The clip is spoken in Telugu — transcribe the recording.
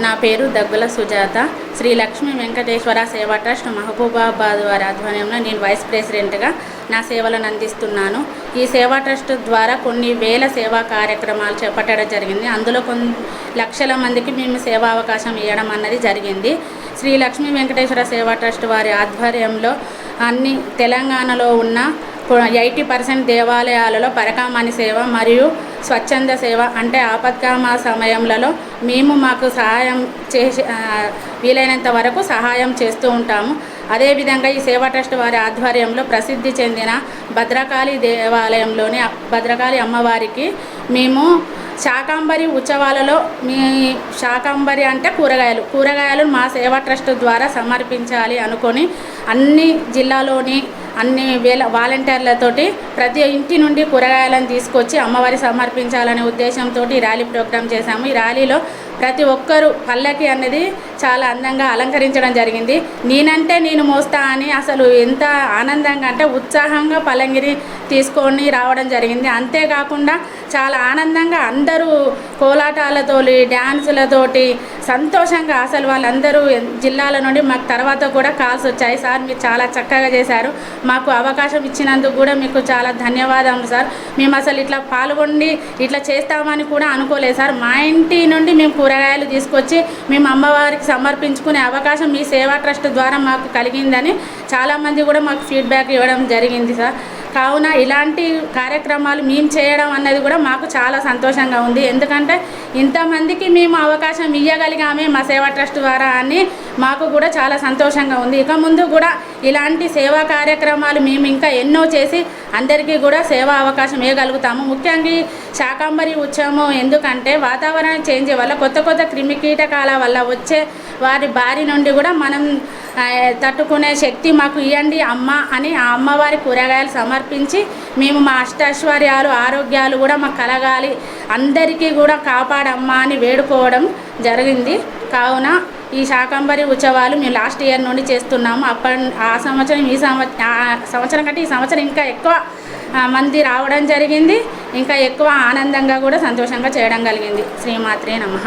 నా పేరు దగ్గుల సుజాత. శ్రీ లక్ష్మీ వెంకటేశ్వర సేవా ట్రస్ట్ మహబూబాబాద్ వారి ఆధ్వర్యంలో నేను వైస్ ప్రెసిడెంట్గా నా సేవలను అందిస్తున్నాను. ఈ సేవా ట్రస్ట్ ద్వారా కొన్ని వేల సేవా కార్యక్రమాలు చేపట్టడం జరిగింది. అందులో కొన్ని లక్షల మందికి మేము సేవా అవకాశం ఇవ్వడం అన్నది జరిగింది. శ్రీ లక్ష్మీ వెంకటేశ్వర సేవా ట్రస్ట్ వారి ఆధ్వర్యంలో అన్ని తెలంగాణలో ఉన్న 80% దేవాలయాలలో పరకామణి సేవ మరియు స్వచ్ఛంద సేవ అంటే ఆపత్కామ సమయంలో మాకు సహాయం చేసి వీలైనంత వరకు సహాయం చేస్తూ ఉంటాము. అదేవిధంగా ఈ సేవా ట్రస్ట్ వారి ఆధ్వర్యంలో ప్రసిద్ధి చెందిన భద్రకాళి దేవాలయంలోని భద్రకాళి అమ్మవారికి మేము శాకాంబరి ఉత్సవాలలో శాకాంబరి అంటే కూరగాయలు మా సేవా ట్రస్ట్ ద్వారా సమర్పించాలి అనుకొని అన్ని జిల్లాలోని అన్ని వేల వాలంటీర్లతోటి ప్రతి ఇంటి నుండి కూరగాయలను తీసుకొచ్చి అమ్మవారి సమర్పించాలనే ఉద్దేశంతో ర్యాలీ ప్రోగ్రాం చేశాము. ఈ ర్యాలీలో ప్రతి ఒక్కరూ పల్లకి అనేది చాలా అందంగా అలంకరించడం జరిగింది. నేనంటే నేను మోస్తా అని అసలు ఎంత ఆనందంగా అంటే ఉత్సాహంగా పలంగిరి తీసుకొని రావడం జరిగింది. అంతేకాకుండా చాలా ఆనందంగా అందరూ కోలాటాలతోటి డ్యాన్సులతోటి సంతోషంగా అసలు వాళ్ళందరూ జిల్లాల నుండి మాకు తర్వాత కూడా కాల్స్ వచ్చాయి. సార్ మీరు చాలా చక్కగా చేశారు, మాకు అవకాశం ఇచ్చినందుకు కూడా మీకు చాలా ధన్యవాదాలు సార్. మేము అసలు ఇట్లా పాల్గొండి ఇట్లా చేస్తామని కూడా అనుకోలేదు సార్. మా ఇంటి నుండి మేము కూరగాయలు తీసుకొచ్చి మేము అమ్మవారికి సమర్పించుకునే అవకాశం మీ సేవా ట్రస్ట్ ద్వారా మాకు కలిగిందని చాలామంది కూడా మాకు ఫీడ్బ్యాక్ ఇవ్వడం జరిగింది సార్. కావున ఇలాంటి కార్యక్రమాలు మేము చేయడం అన్నది కూడా మాకు చాలా సంతోషంగా ఉంది. ఎందుకంటే ఇంతమందికి మేము అవకాశం ఇవ్వగలిగామే మా సేవా ట్రస్ట్ ద్వారా అని మాకు కూడా చాలా సంతోషంగా ఉంది. ఇక ముందు కూడా ఇలాంటి సేవా కార్యక్రమాలు మేము ఇంకా ఎన్నో చేసి అందరికీ కూడా సేవా అవకాశం ఇవ్వగలుగుతాము. ముఖ్యంగా శాకాంబరి ఉత్సవం ఎందుకంటే వాతావరణం చేంజ్ వల్ల కొత్త క్రిమి కీటకాల వల్ల వచ్చే వారి బారి నుండి కూడా మనం తట్టుకునే శక్తి మాకు ఇవ్వండి అమ్మ అని ఆ అమ్మవారి కూరగాయలు సమర్పించి మేము మా అష్టైశ్వర్యాలు ఆరోగ్యాలు కూడా మాకు కలగాలి, అందరికీ కూడా కాపాడమ్మా అని వేడుకోవడం జరిగింది. కావున ఈ శాకాంబరి ఉత్సవాలు మేము లాస్ట్ ఇయర్ నుండి చేస్తున్నాము. ఆ సంవత్సరం సంవత్సరం కంటే ఈ సంవత్సరం ఇంకా ఎక్కువ మంది రావడం జరిగింది. ఇంకా ఎక్కువ ఆనందంగా కూడా సంతోషంగా చేయడం కలిగింది. శ్రీమాత్రే నమః.